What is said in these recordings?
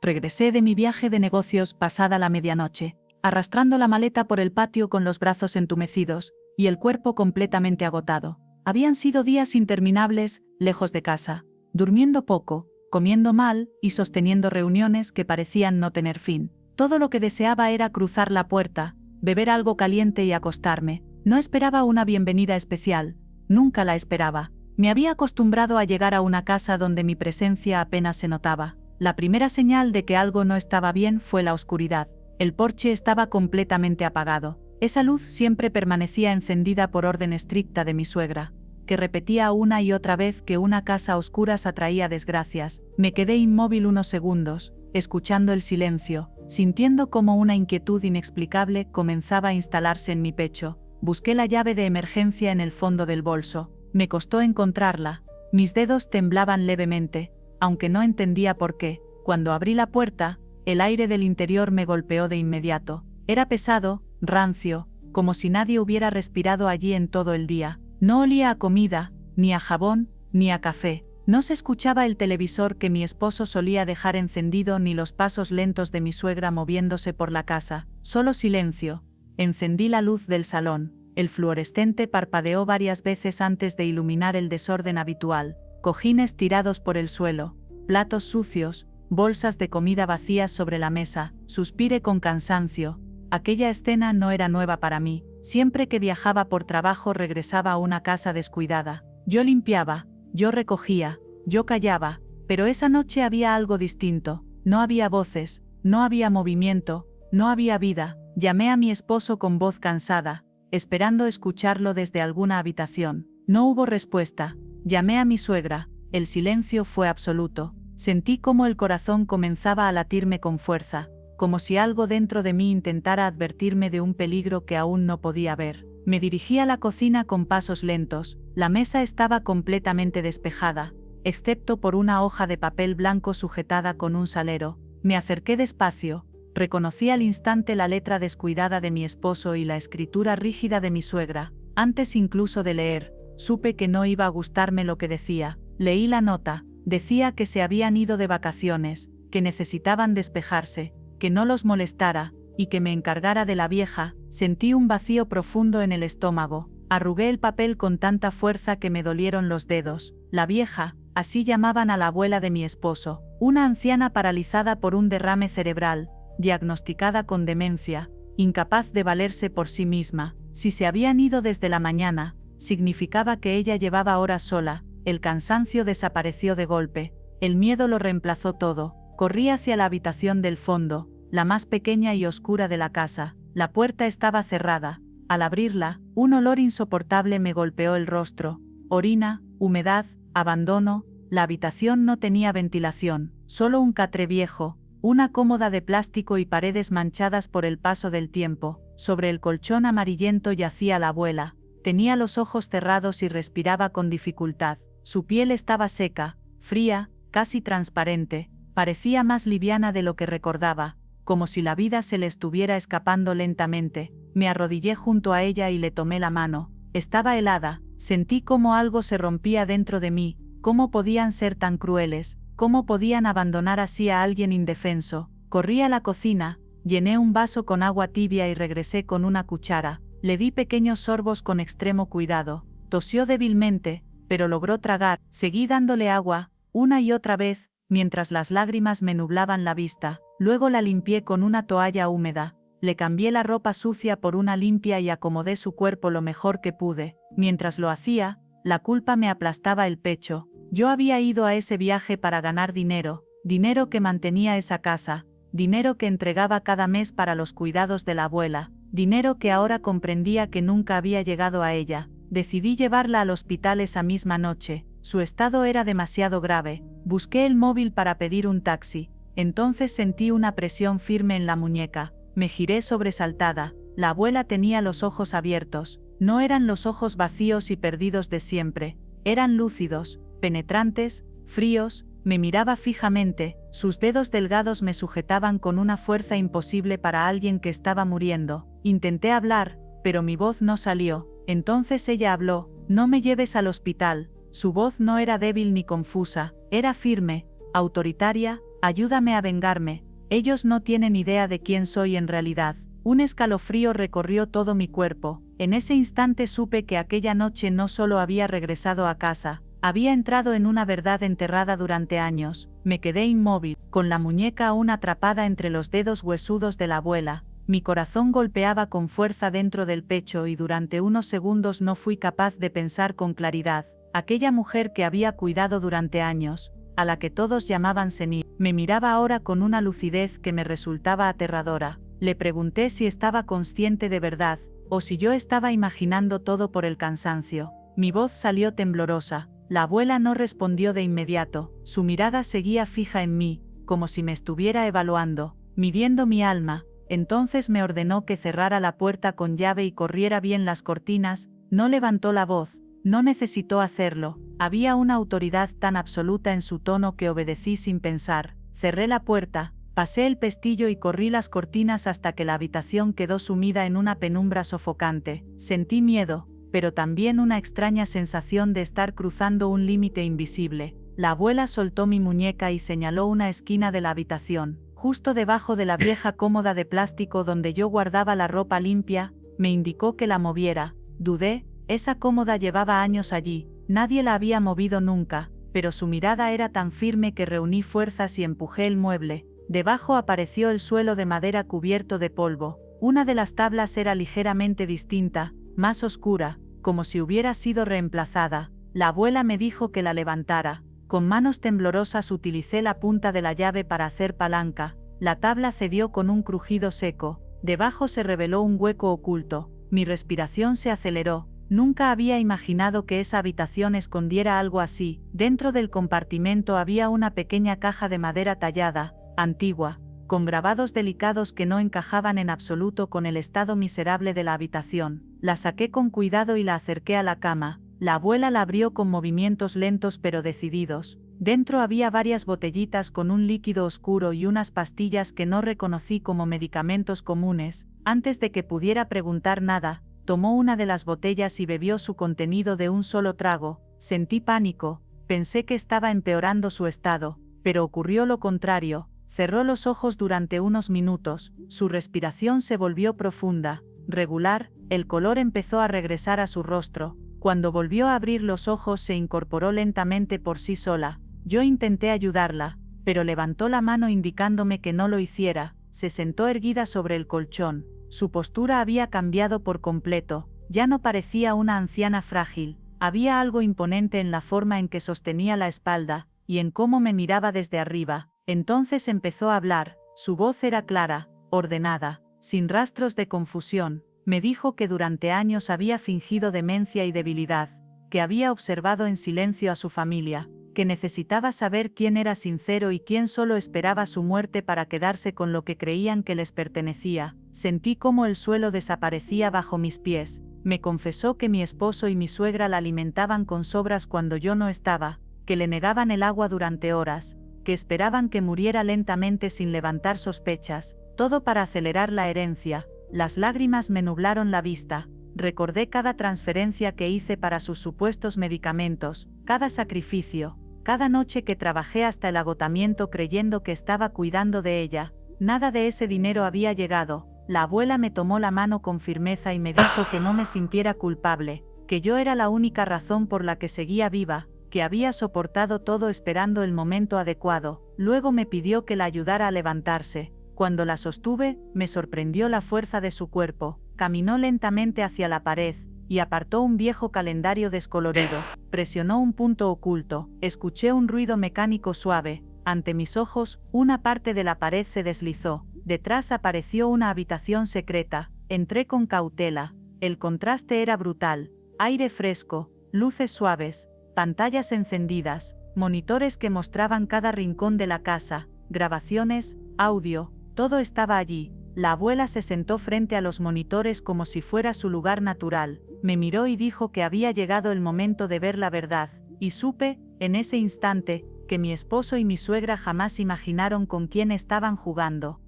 Regresé de mi viaje de negocios pasada la medianoche, arrastrando la maleta por el patio con los brazos entumecidos y el cuerpo completamente agotado. Habían sido días interminables, lejos de casa, durmiendo poco, comiendo mal y sosteniendo reuniones que parecían no tener fin. Todo lo que deseaba era cruzar la puerta, beber algo caliente y acostarme. No esperaba una bienvenida especial, nunca la esperaba. Me había acostumbrado a llegar a una casa donde mi presencia apenas se notaba. La primera señal de que algo no estaba bien fue la oscuridad. El porche estaba completamente apagado. Esa luz siempre permanecía encendida por orden estricta de mi suegra, que repetía una y otra vez que una casa a oscuras atraía desgracias. Me quedé inmóvil unos segundos, escuchando el silencio, sintiendo como una inquietud inexplicable comenzaba a instalarse en mi pecho. Busqué la llave de emergencia en el fondo del bolso. Me costó encontrarla. Mis dedos temblaban levemente, aunque no entendía por qué. Cuando abrí la puerta, el aire del interior me golpeó de inmediato. Era pesado, rancio, como si nadie hubiera respirado allí en todo el día. No olía a comida, ni a jabón, ni a café. No se escuchaba el televisor que mi esposo solía dejar encendido ni los pasos lentos de mi suegra moviéndose por la casa. Solo silencio. Encendí la luz del salón. El fluorescente parpadeó varias veces antes de iluminar el desorden habitual. Cojines tirados por el suelo, platos sucios, bolsas de comida vacías sobre la mesa. Suspiré con cansancio. Aquella escena no era nueva para mí. Siempre que viajaba por trabajo regresaba a una casa descuidada. Yo limpiaba, yo recogía, yo callaba, pero esa noche había algo distinto. No había voces, no había movimiento, no había vida. Llamé a mi esposo con voz cansada, esperando escucharlo desde alguna habitación. No hubo respuesta. Llamé a mi suegra. El silencio fue absoluto. Sentí como el corazón comenzaba a latirme con fuerza, como si algo dentro de mí intentara advertirme de un peligro que aún no podía ver. Me dirigí a la cocina con pasos lentos. La mesa estaba completamente despejada, excepto por una hoja de papel blanco sujetada con un salero. Me acerqué despacio. Reconocí al instante la letra descuidada de mi esposo y la escritura rígida de mi suegra. Antes incluso de leer, supe que no iba a gustarme lo que decía. Leí la nota. Decía que se habían ido de vacaciones, que necesitaban despejarse, que no los molestara, y que me encargara de la vieja. Sentí un vacío profundo en el estómago. Arrugué el papel con tanta fuerza que me dolieron los dedos. La vieja, así llamaban a la abuela de mi esposo, una anciana paralizada por un derrame cerebral, diagnosticada con demencia, incapaz de valerse por sí misma. Si se habían ido desde la mañana, significaba que ella llevaba horas sola. El cansancio desapareció de golpe. El miedo lo reemplazó todo. Corrí hacia la habitación del fondo, la más pequeña y oscura de la casa. La puerta estaba cerrada. Al abrirla, un olor insoportable me golpeó el rostro. Orina, humedad, abandono. La habitación no tenía ventilación, solo un catre viejo, una cómoda de plástico y paredes manchadas por el paso del tiempo. Sobre el colchón amarillento yacía la abuela. Tenía los ojos cerrados y respiraba con dificultad. Su piel estaba seca, fría, casi transparente. Parecía más liviana de lo que recordaba, como si la vida se le estuviera escapando lentamente. Me arrodillé junto a ella y le tomé la mano. Estaba helada. Sentí como algo se rompía dentro de mí. ¿Cómo podían ser tan crueles? ¿Cómo podían abandonar así a alguien indefenso? Corrí a la cocina, llené un vaso con agua tibia y regresé con una cuchara. Le di pequeños sorbos con extremo cuidado. Tosió débilmente, pero logró tragar. Seguí dándole agua, una y otra vez, mientras las lágrimas me nublaban la vista. Luego la limpié con una toalla húmeda. Le cambié la ropa sucia por una limpia y acomodé su cuerpo lo mejor que pude. Mientras lo hacía, la culpa me aplastaba el pecho. Yo había ido a ese viaje para ganar dinero, dinero que mantenía esa casa, dinero que entregaba cada mes para los cuidados de la abuela, dinero que ahora comprendía que nunca había llegado a ella. Decidí llevarla al hospital esa misma noche. Su estado era demasiado grave. Busqué el móvil para pedir un taxi. Entonces sentí una presión firme en la muñeca. Me giré sobresaltada. La abuela tenía los ojos abiertos. No eran los ojos vacíos y perdidos de siempre. Eran lúcidos, penetrantes, fríos. Me miraba fijamente. Sus dedos delgados me sujetaban con una fuerza imposible para alguien que estaba muriendo. Intenté hablar, pero mi voz no salió. Entonces ella habló. No me lleves al hospital. Su voz no era débil ni confusa. Era firme, autoritaria, Ayúdame a vengarme. Ellos no tienen idea de quién soy en realidad. Un escalofrío recorrió todo mi cuerpo. En ese instante supe que aquella noche no solo había regresado a casa, había entrado en una verdad enterrada durante años. Me quedé inmóvil, con la muñeca aún atrapada entre los dedos huesudos de la abuela. Mi corazón golpeaba con fuerza dentro del pecho y durante unos segundos no fui capaz de pensar con claridad. Aquella mujer que había cuidado durante años, a la que todos llamaban senil, me miraba ahora con una lucidez que me resultaba aterradora. Le pregunté si estaba consciente de verdad, o si yo estaba imaginando todo por el cansancio. Mi voz salió temblorosa. La abuela no respondió de inmediato, su mirada seguía fija en mí, como si me estuviera evaluando, midiendo mi alma. Entonces me ordenó que cerrara la puerta con llave y corriera bien las cortinas. No levantó la voz, no necesitó hacerlo, había una autoridad tan absoluta en su tono que obedecí sin pensar. Cerré la puerta, pasé el pestillo y corrí las cortinas hasta que la habitación quedó sumida en una penumbra sofocante. Sentí miedo, pero también una extraña sensación de estar cruzando un límite invisible. La abuela soltó mi muñeca y señaló una esquina de la habitación, justo debajo de la vieja cómoda de plástico donde yo guardaba la ropa limpia. Me indicó que la moviera. Dudé, esa cómoda llevaba años allí, nadie la había movido nunca, pero su mirada era tan firme que reuní fuerzas y empujé el mueble. Debajo apareció el suelo de madera cubierto de polvo. Una de las tablas era ligeramente distinta, más oscura, como si hubiera sido reemplazada. La abuela me dijo que la levantara. Con manos temblorosas utilicé la punta de la llave para hacer palanca. La tabla cedió con un crujido seco. Debajo se reveló un hueco oculto. Mi respiración se aceleró. Nunca había imaginado que esa habitación escondiera algo así. Dentro del compartimento había una pequeña caja de madera tallada, antigua, con grabados delicados que no encajaban en absoluto con el estado miserable de la habitación. La saqué con cuidado y la acerqué a la cama. La abuela la abrió con movimientos lentos pero decididos. Dentro había varias botellitas con un líquido oscuro y unas pastillas que no reconocí como medicamentos comunes. Antes de que pudiera preguntar nada, tomó una de las botellas y bebió su contenido de un solo trago. Sentí pánico, pensé que estaba empeorando su estado, pero ocurrió lo contrario. Cerró los ojos durante unos minutos, su respiración se volvió profunda, regular, el color empezó a regresar a su rostro. Cuando volvió a abrir los ojos se incorporó lentamente por sí sola. Yo intenté ayudarla, pero levantó la mano indicándome que no lo hiciera. Se sentó erguida sobre el colchón. Su postura había cambiado por completo, ya no parecía una anciana frágil. Había algo imponente en la forma en que sostenía la espalda, y en cómo me miraba desde arriba. Entonces empezó a hablar, su voz era clara, ordenada, sin rastros de confusión. Me dijo que durante años había fingido demencia y debilidad, que había observado en silencio a su familia, que necesitaba saber quién era sincero y quién solo esperaba su muerte para quedarse con lo que creían que les pertenecía. Sentí cómo el suelo desaparecía bajo mis pies. Me confesó que mi esposo y mi suegra la alimentaban con sobras cuando yo no estaba, que le negaban el agua durante horas, que esperaban que muriera lentamente sin levantar sospechas, todo para acelerar la herencia. Las lágrimas me nublaron la vista. Recordé cada transferencia que hice para sus supuestos medicamentos, cada sacrificio, cada noche que trabajé hasta el agotamiento creyendo que estaba cuidando de ella. Nada de ese dinero había llegado. La abuela me tomó la mano con firmeza y me dijo que no me sintiera culpable, que yo era la única razón por la que seguía viva, que había soportado todo esperando el momento adecuado. Luego me pidió que la ayudara a levantarse. Cuando la sostuve, me sorprendió la fuerza de su cuerpo. Caminó lentamente hacia la pared, y apartó un viejo calendario descolorido. Presionó un punto oculto. Escuché un ruido mecánico suave. Ante mis ojos, una parte de la pared se deslizó. Detrás apareció una habitación secreta. Entré con cautela. El contraste era brutal. Aire fresco, luces suaves, pantallas encendidas, monitores que mostraban cada rincón de la casa, grabaciones, audio. Todo estaba allí. La abuela se sentó frente a los monitores como si fuera su lugar natural. Me miró y dijo que había llegado el momento de ver la verdad, y supe, en ese instante, que mi esposo y mi suegra jamás imaginaron con quién estaban jugando.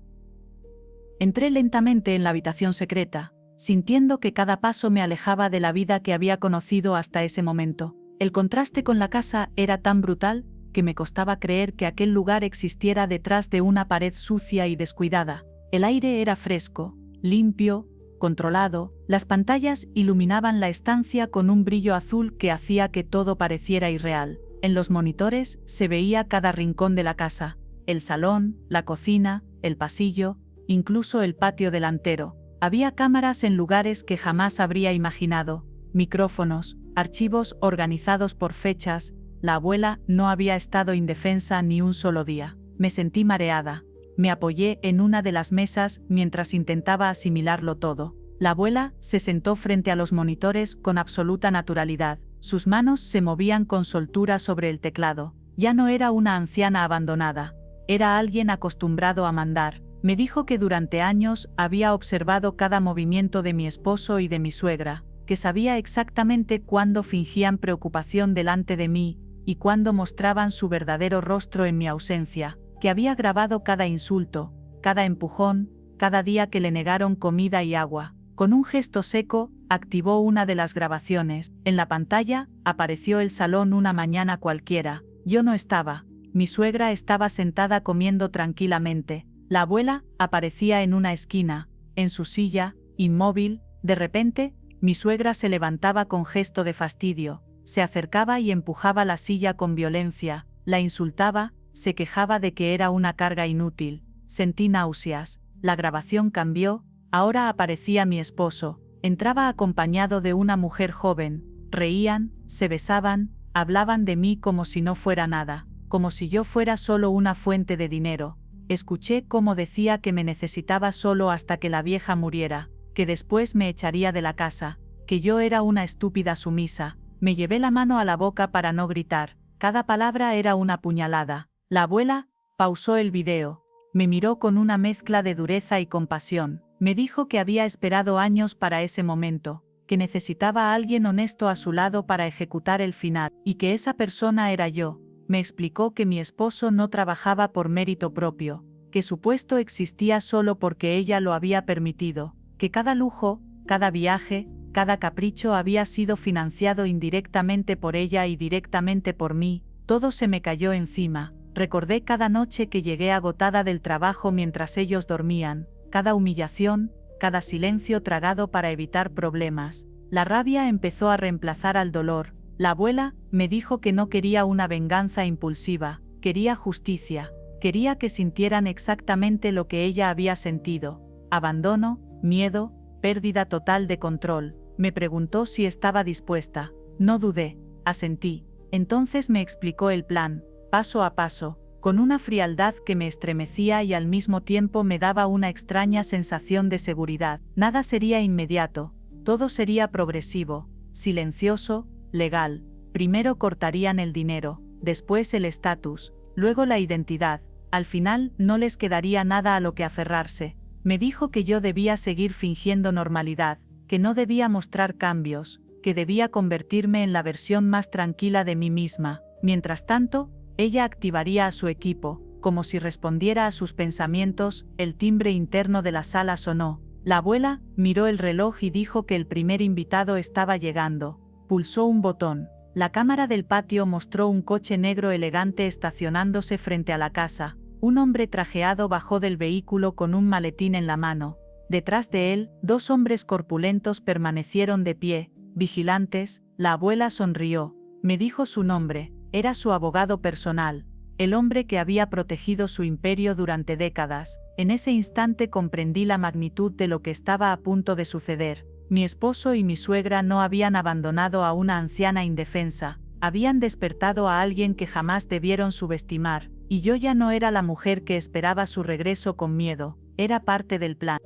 Entré lentamente en la habitación secreta, sintiendo que cada paso me alejaba de la vida que había conocido hasta ese momento. El contraste con la casa era tan brutal que me costaba creer que aquel lugar existiera detrás de una pared sucia y descuidada. El aire era fresco, limpio, controlado, las pantallas iluminaban la estancia con un brillo azul que hacía que todo pareciera irreal. En los monitores se veía cada rincón de la casa, el salón, la cocina, el pasillo, incluso el patio delantero. Había cámaras en lugares que jamás habría imaginado, micrófonos, archivos organizados por fechas. La abuela no había estado indefensa ni un solo día. Me sentí mareada. Me apoyé en una de las mesas mientras intentaba asimilarlo todo. La abuela se sentó frente a los monitores con absoluta naturalidad. Sus manos se movían con soltura sobre el teclado. Ya no era una anciana abandonada. Era alguien acostumbrado a mandar. Me dijo que durante años había observado cada movimiento de mi esposo y de mi suegra, que sabía exactamente cuándo fingían preocupación delante de mí y cuándo mostraban su verdadero rostro en mi ausencia, que había grabado cada insulto, cada empujón, cada día que le negaron comida y agua. Con un gesto seco, activó una de las grabaciones. En la pantalla, apareció el salón una mañana cualquiera. Yo no estaba. Mi suegra estaba sentada comiendo tranquilamente. La abuela aparecía en una esquina, en su silla, inmóvil. De repente, mi suegra se levantaba con gesto de fastidio, se acercaba y empujaba la silla con violencia, la insultaba, se quejaba de que era una carga inútil. Sentí náuseas. La grabación cambió, ahora aparecía mi esposo. Entraba acompañado de una mujer joven. Reían, se besaban, hablaban de mí como si no fuera nada, como si yo fuera solo una fuente de dinero. Escuché cómo decía que me necesitaba solo hasta que la vieja muriera, que después me echaría de la casa, que yo era una estúpida sumisa. Me llevé la mano a la boca para no gritar. Cada palabra era una puñalada. La abuela pausó el video. Me miró con una mezcla de dureza y compasión. Me dijo que había esperado años para ese momento, que necesitaba a alguien honesto a su lado para ejecutar el final, y que esa persona era yo. Me explicó que mi esposo no trabajaba por mérito propio, que su puesto existía solo porque ella lo había permitido, que cada lujo, cada viaje, cada capricho había sido financiado indirectamente por ella y directamente por mí. Todo se me cayó encima. Recordé cada noche que llegué agotada del trabajo mientras ellos dormían, cada humillación, cada silencio tragado para evitar problemas. La rabia empezó a reemplazar al dolor. La abuela me dijo que no quería una venganza impulsiva, quería justicia, quería que sintieran exactamente lo que ella había sentido: abandono, miedo, pérdida total de control. Me preguntó si estaba dispuesta. No dudé, asentí. Entonces me explicó el plan, paso a paso, con una frialdad que me estremecía y al mismo tiempo me daba una extraña sensación de seguridad. Nada sería inmediato, todo sería progresivo, silencioso, legal. Primero cortarían el dinero, después el estatus, luego la identidad. Al final no les quedaría nada a lo que aferrarse. Me dijo que yo debía seguir fingiendo normalidad, que no debía mostrar cambios, que debía convertirme en la versión más tranquila de mí misma. Mientras tanto, ella activaría a su equipo, como si respondiera a sus pensamientos. El timbre interno de la sala sonó. La abuela miró el reloj y dijo que el primer invitado estaba llegando. Pulsó un botón. La cámara del patio mostró un coche negro elegante estacionándose frente a la casa. Un hombre trajeado bajó del vehículo con un maletín en la mano. Detrás de él, dos hombres corpulentos permanecieron de pie, vigilantes. La abuela sonrió. Me dijo su nombre. Era su abogado personal, el hombre que había protegido su imperio durante décadas. En ese instante comprendí la magnitud de lo que estaba a punto de suceder. Mi esposo y mi suegra no habían abandonado a una anciana indefensa, habían despertado a alguien que jamás debieron subestimar, y yo ya no era la mujer que esperaba su regreso con miedo, era parte del plan.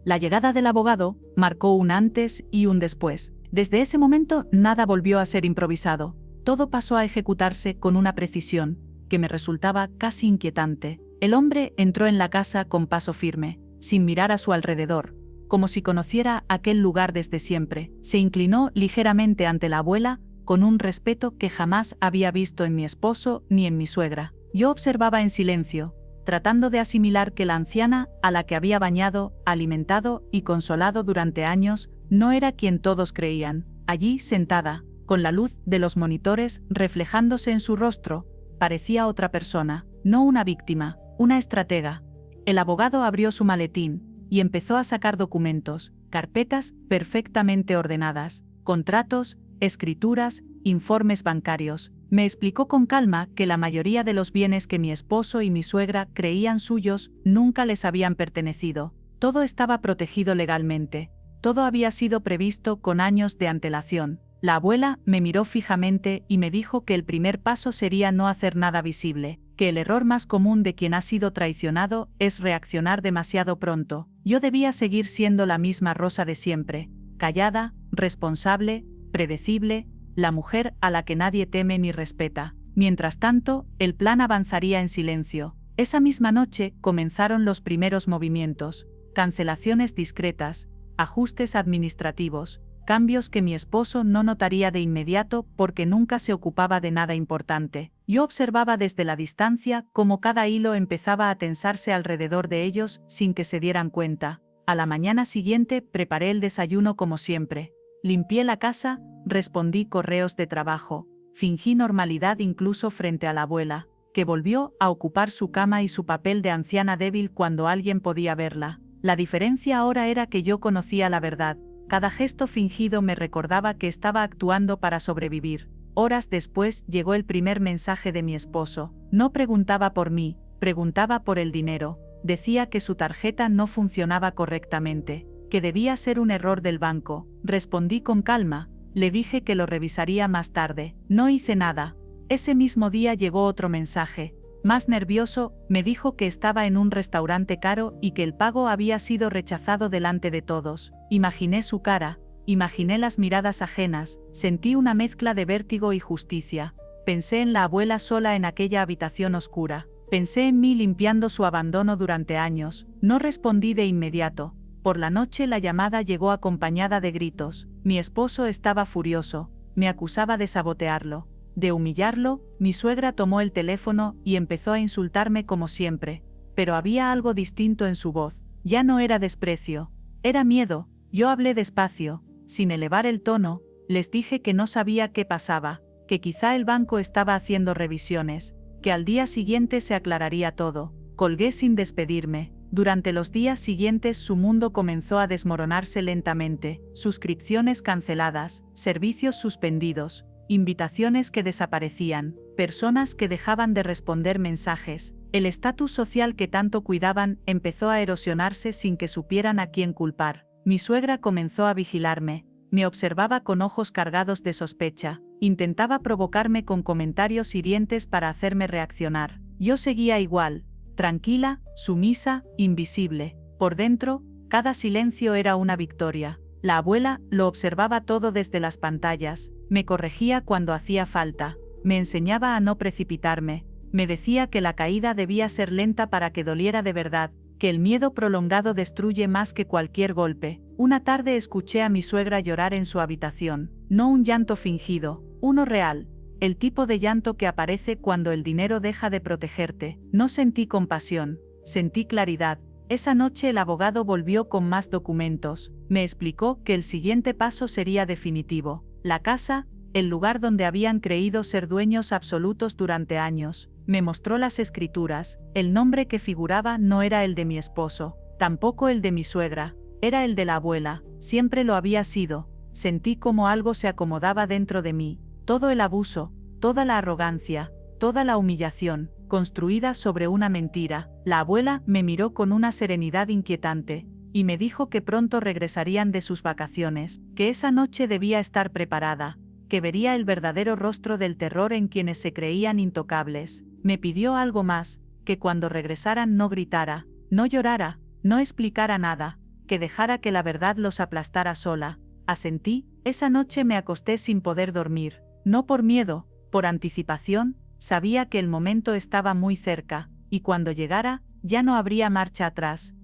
La llegada del abogado marcó un antes y un después. Desde ese momento nada volvió a ser improvisado. Todo pasó a ejecutarse con una precisión que me resultaba casi inquietante. El hombre entró en la casa con paso firme, sin mirar a su alrededor, como si conociera aquel lugar desde siempre. Se inclinó ligeramente ante la abuela, con un respeto que jamás había visto en mi esposo ni en mi suegra. Yo observaba en silencio, tratando de asimilar que la anciana, a la que había bañado, alimentado y consolado durante años, no era quien todos creían. Allí, sentada, con la luz de los monitores reflejándose en su rostro, parecía otra persona, no una víctima, una estratega. El abogado abrió su maletín y empezó a sacar documentos, carpetas perfectamente ordenadas, contratos, escrituras, informes bancarios. Me explicó con calma que la mayoría de los bienes que mi esposo y mi suegra creían suyos nunca les habían pertenecido. Todo estaba protegido legalmente. Todo había sido previsto con años de antelación. La abuela me miró fijamente y me dijo que el primer paso sería no hacer nada visible, que el error más común de quien ha sido traicionado es reaccionar demasiado pronto. Yo debía seguir siendo la misma Rosa de siempre, callada, responsable, predecible, la mujer a la que nadie teme ni respeta. Mientras tanto, el plan avanzaría en silencio. Esa misma noche comenzaron los primeros movimientos, cancelaciones discretas, ajustes administrativos, cambios que mi esposo no notaría de inmediato porque nunca se ocupaba de nada importante. Yo observaba desde la distancia cómo cada hilo empezaba a tensarse alrededor de ellos sin que se dieran cuenta. A la mañana siguiente preparé el desayuno como siempre. Limpié la casa, respondí correos de trabajo, fingí normalidad incluso frente a la abuela, que volvió a ocupar su cama y su papel de anciana débil cuando alguien podía verla. La diferencia ahora era que yo conocía la verdad. Cada gesto fingido me recordaba que estaba actuando para sobrevivir. Horas después llegó el primer mensaje de mi esposo. No preguntaba por mí, preguntaba por el dinero. Decía que su tarjeta no funcionaba correctamente, que debía ser un error del banco. Respondí con calma, le dije que lo revisaría más tarde. No hice nada. Ese mismo día llegó otro mensaje. Más nervioso, me dijo que estaba en un restaurante caro y que el pago había sido rechazado delante de todos. Imaginé su cara, imaginé las miradas ajenas, sentí una mezcla de vértigo y justicia. Pensé en la abuela sola en aquella habitación oscura. Pensé en mí limpiando su abandono durante años. No respondí de inmediato. Por la noche la llamada llegó acompañada de gritos. Mi esposo estaba furioso. Me acusaba de sabotearlo, de humillarlo. Mi suegra tomó el teléfono y empezó a insultarme como siempre. Pero había algo distinto en su voz. Ya no era desprecio, era miedo. Yo hablé despacio, sin elevar el tono, les dije que no sabía qué pasaba, que quizá el banco estaba haciendo revisiones, que al día siguiente se aclararía todo. Colgué sin despedirme. Durante los días siguientes su mundo comenzó a desmoronarse lentamente, suscripciones canceladas, servicios suspendidos, invitaciones que desaparecían, personas que dejaban de responder mensajes. El estatus social que tanto cuidaban empezó a erosionarse sin que supieran a quién culpar. Mi suegra comenzó a vigilarme, me observaba con ojos cargados de sospecha, intentaba provocarme con comentarios hirientes para hacerme reaccionar. Yo seguía igual, tranquila, sumisa, invisible. Por dentro, cada silencio era una victoria. La abuela lo observaba todo desde las pantallas, me corregía cuando hacía falta, me enseñaba a no precipitarme, me decía que la caída debía ser lenta para que doliera de verdad, que el miedo prolongado destruye más que cualquier golpe. Una tarde escuché a mi suegra llorar en su habitación, no un llanto fingido, uno real, el tipo de llanto que aparece cuando el dinero deja de protegerte. No sentí compasión, sentí claridad. Esa noche el abogado volvió con más documentos, me explicó que el siguiente paso sería definitivo. La casa, el lugar donde habían creído ser dueños absolutos durante años. Me mostró las escrituras. El nombre que figuraba no era el de mi esposo, tampoco el de mi suegra, era el de la abuela, siempre lo había sido. Sentí como algo se acomodaba dentro de mí, todo el abuso, toda la arrogancia, toda la humillación, construida sobre una mentira. La abuela me miró con una serenidad inquietante, y me dijo que pronto regresarían de sus vacaciones, que esa noche debía estar preparada, que vería el verdadero rostro del terror en quienes se creían intocables. Me pidió algo más, que cuando regresaran no gritara, no llorara, no explicara nada, que dejara que la verdad los aplastara sola. Asentí. Esa noche me acosté sin poder dormir, no por miedo, por anticipación. Sabía que el momento estaba muy cerca, y cuando llegara, ya no habría marcha atrás.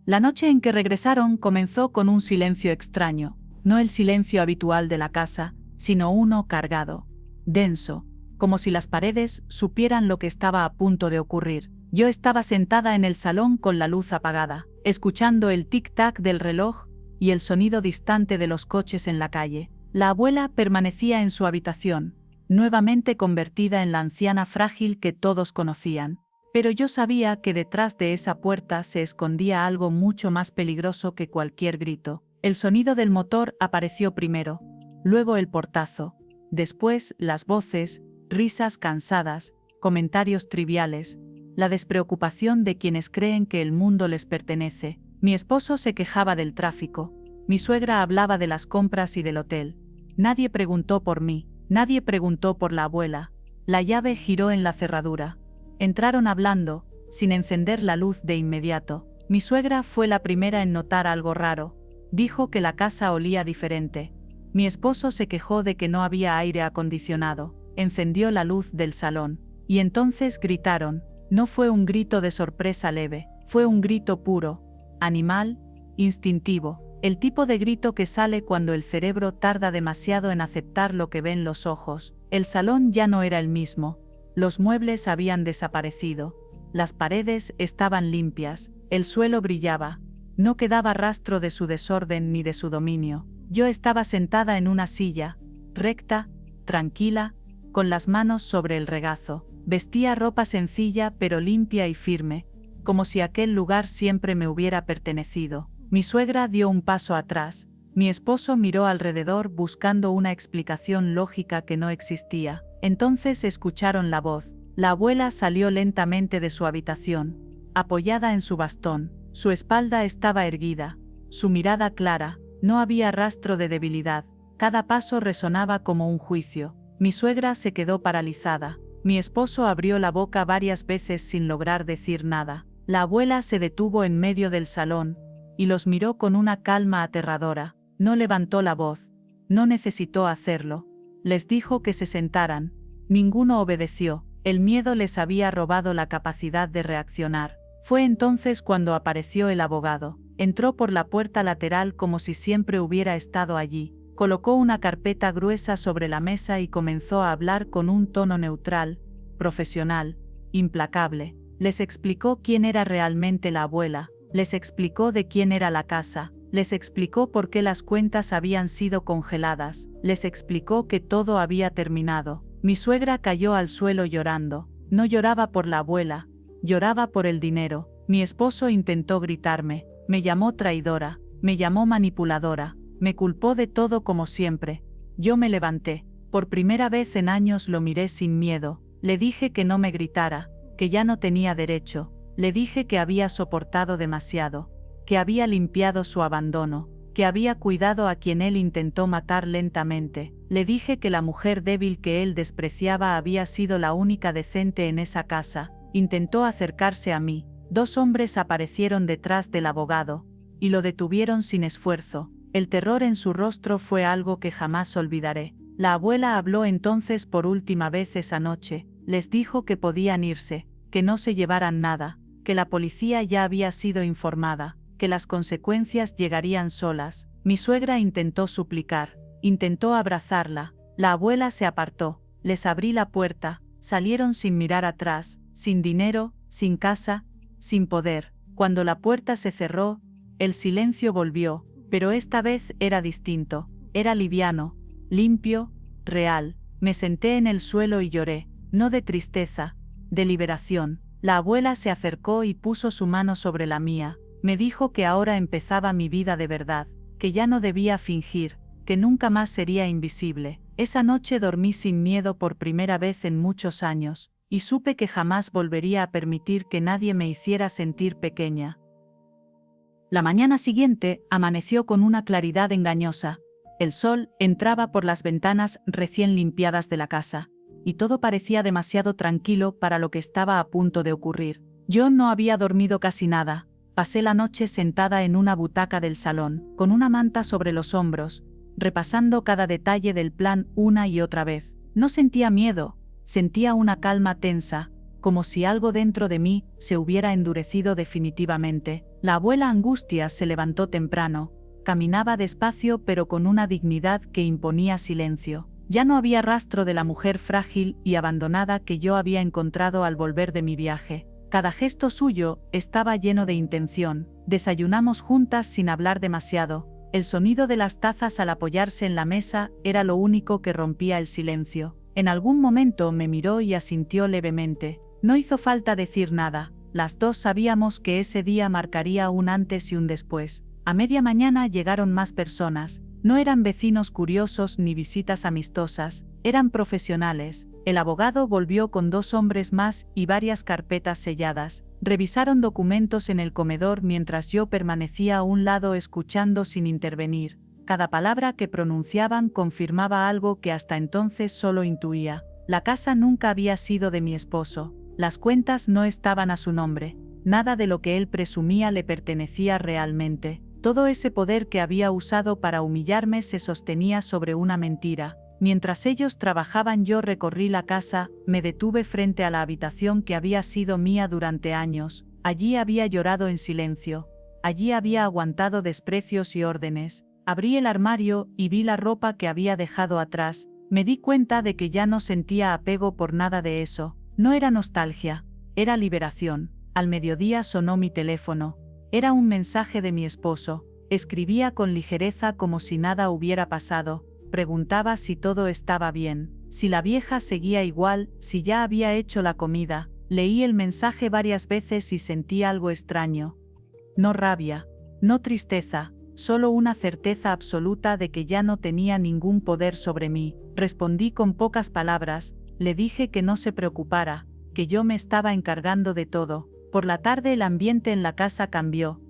La noche en que regresaron comenzó con un silencio extraño, no el silencio habitual de la casa, sino uno cargado, denso, como si las paredes supieran lo que estaba a punto de ocurrir. Yo estaba sentada en el salón con la luz apagada, escuchando el tic-tac del reloj y el sonido distante de los coches en la calle. La abuela permanecía en su habitación, nuevamente convertida en la anciana frágil que todos conocían. Pero yo sabía que detrás de esa puerta se escondía algo mucho más peligroso que cualquier grito. El sonido del motor apareció primero, luego el portazo, después las voces, risas cansadas, comentarios triviales, la despreocupación de quienes creen que el mundo les pertenece. Mi esposo se quejaba del tráfico, mi suegra hablaba de las compras y del hotel. Nadie preguntó por mí, nadie preguntó por la abuela. La llave giró en la cerradura. Entraron hablando, sin encender la luz de inmediato. Mi suegra fue la primera en notar algo raro. Dijo que la casa olía diferente. Mi esposo se quejó de que no había aire acondicionado. Encendió la luz del salón. Y entonces gritaron. No fue un grito de sorpresa leve, fue un grito puro, animal, instintivo, el tipo de grito que sale cuando el cerebro tarda demasiado en aceptar lo que ven los ojos. El salón ya no era el mismo. Los muebles habían desaparecido. Las paredes estaban limpias, el suelo brillaba. No quedaba rastro de su desorden ni de su dominio. Yo estaba sentada en una silla, recta, tranquila, con las manos sobre el regazo. Vestía ropa sencilla pero limpia y firme, como si aquel lugar siempre me hubiera pertenecido. Mi suegra dio un paso atrás. Mi esposo miró alrededor buscando una explicación lógica que no existía. Entonces escucharon la voz. La abuela salió lentamente de su habitación, apoyada en su bastón. Su espalda estaba erguida, su mirada clara, no había rastro de debilidad. Cada paso resonaba como un juicio. Mi suegra se quedó paralizada. Mi esposo abrió la boca varias veces sin lograr decir nada. La abuela se detuvo en medio del salón y los miró con una calma aterradora. No levantó la voz, no necesitó hacerlo. Les dijo que se sentaran. Ninguno obedeció. El miedo les había robado la capacidad de reaccionar. Fue entonces cuando apareció el abogado. Entró por la puerta lateral como si siempre hubiera estado allí. Colocó una carpeta gruesa sobre la mesa y comenzó a hablar con un tono neutral, profesional, implacable. Les explicó quién era realmente la abuela, les explicó de quién era la casa, les explicó por qué las cuentas habían sido congeladas, les explicó que todo había terminado. Mi suegra cayó al suelo llorando. No lloraba por la abuela, lloraba por el dinero. Mi esposo intentó gritarme, me llamó traidora, me llamó manipuladora, me culpó de todo como siempre. Yo me levanté. Por primera vez en años lo miré sin miedo. Le dije que no me gritara, que ya no tenía derecho. Le dije que había soportado demasiado, que había limpiado su abandono, que había cuidado a quien él intentó matar lentamente. Le dije que la mujer débil que él despreciaba había sido la única decente en esa casa. Intentó acercarse a mí. 2 hombres aparecieron detrás del abogado y lo detuvieron sin esfuerzo. El terror en su rostro fue algo que jamás olvidaré. La abuela habló entonces por última vez esa noche. Les dijo que podían irse, que no se llevaran nada, que la policía ya había sido informada, que las consecuencias llegarían solas. Mi suegra intentó suplicar, intentó abrazarla. La abuela se apartó. Les abrí la puerta, salieron sin mirar atrás, sin dinero, sin casa, sin poder. Cuando la puerta se cerró, el silencio volvió, pero esta vez era distinto. Era liviano, limpio, real. Me senté en el suelo y lloré, no de tristeza, de liberación. La abuela se acercó y puso su mano sobre la mía. Me dijo que ahora empezaba mi vida de verdad, que ya no debía fingir, que nunca más sería invisible. Esa noche dormí sin miedo por primera vez en muchos años, y supe que jamás volvería a permitir que nadie me hiciera sentir pequeña. La mañana siguiente amaneció con una claridad engañosa. El sol entraba por las ventanas recién limpiadas de la casa, y todo parecía demasiado tranquilo para lo que estaba a punto de ocurrir. Yo no había dormido casi nada. Pasé la noche sentada en una butaca del salón, con una manta sobre los hombros, repasando cada detalle del plan una y otra vez. No sentía miedo, sentía una calma tensa, como si algo dentro de mí se hubiera endurecido definitivamente. La abuela Angustias se levantó temprano, caminaba despacio pero con una dignidad que imponía silencio. Ya no había rastro de la mujer frágil y abandonada que yo había encontrado al volver de mi viaje. Cada gesto suyo estaba lleno de intención. Desayunamos juntas sin hablar demasiado. El sonido de las tazas al apoyarse en la mesa era lo único que rompía el silencio. En algún momento me miró y asintió levemente. No hizo falta decir nada. Las dos sabíamos que ese día marcaría un antes y un después. A media mañana llegaron más personas. No eran vecinos curiosos ni visitas amistosas, eran profesionales. El abogado volvió con 2 hombres más y varias carpetas selladas. Revisaron documentos en el comedor mientras yo permanecía a un lado escuchando sin intervenir. Cada palabra que pronunciaban confirmaba algo que hasta entonces solo intuía. La casa nunca había sido de mi esposo. Las cuentas no estaban a su nombre. Nada de lo que él presumía le pertenecía realmente. Todo ese poder que había usado para humillarme se sostenía sobre una mentira. Mientras ellos trabajaban yo recorrí la casa, me detuve frente a la habitación que había sido mía durante años. Allí había llorado en silencio. Allí había aguantado desprecios y órdenes. Abrí el armario y vi la ropa que había dejado atrás. Me di cuenta de que ya no sentía apego por nada de eso. No era nostalgia, era liberación. Al mediodía sonó mi teléfono. Era un mensaje de mi esposo. Escribía con ligereza como si nada hubiera pasado. Preguntaba si todo estaba bien, si la vieja seguía igual, si ya había hecho la comida. Leí el mensaje varias veces y sentí algo extraño. No rabia, no tristeza, solo una certeza absoluta de que ya no tenía ningún poder sobre mí. Respondí con pocas palabras, le dije que no se preocupara, que yo me estaba encargando de todo. Por la tarde el ambiente en la casa cambió.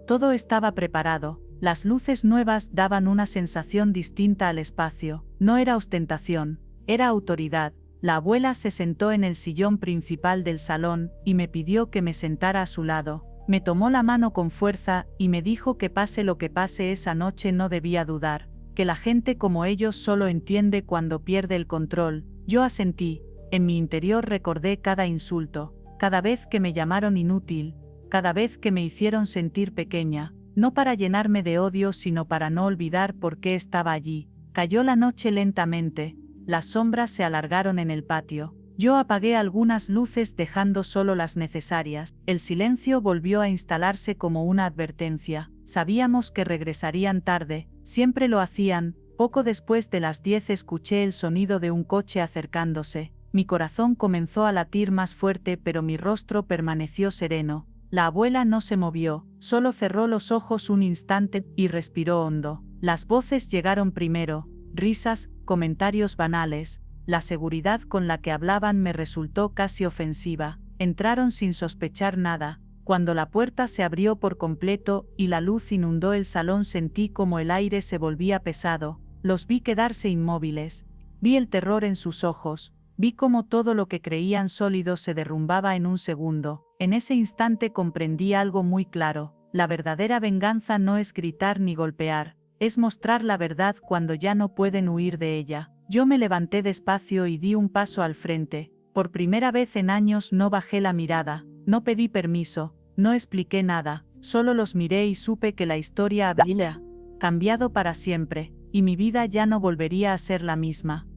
Todo estaba preparado. Las luces nuevas daban una sensación distinta al espacio. No era ostentación, era autoridad. La abuela se sentó en el sillón principal del salón y me pidió que me sentara a su lado. Me tomó la mano con fuerza y me dijo que pase lo que pase esa noche no debía dudar, que la gente como ellos solo entiende cuando pierde el control. Yo asentí. En mi interior recordé cada insulto, cada vez que me llamaron inútil, cada vez que me hicieron sentir pequeña. No para llenarme de odio sino para no olvidar por qué estaba allí. Cayó la noche lentamente, las sombras se alargaron en el patio. Yo apagué algunas luces dejando solo las necesarias. El silencio volvió a instalarse como una advertencia. Sabíamos que regresarían tarde, siempre lo hacían. Poco después de las 10 escuché el sonido de un coche acercándose. Mi corazón comenzó a latir más fuerte pero mi rostro permaneció sereno. La abuela no se movió, solo cerró los ojos un instante y respiró hondo. Las voces llegaron primero, risas, comentarios banales. La seguridad con la que hablaban me resultó casi ofensiva. Entraron sin sospechar nada. Cuando la puerta se abrió por completo y la luz inundó el salón sentí como el aire se volvía pesado. Los vi quedarse inmóviles. Vi el terror en sus ojos. Vi cómo todo lo que creían sólido se derrumbaba en un segundo. En ese instante comprendí algo muy claro. La verdadera venganza no es gritar ni golpear, es mostrar la verdad cuando ya no pueden huir de ella. Yo me levanté despacio y di un paso al frente. Por primera vez en años no bajé la mirada, no pedí permiso, no expliqué nada, solo los miré y supe que la historia había cambiado para siempre, y mi vida ya no volvería a ser la misma.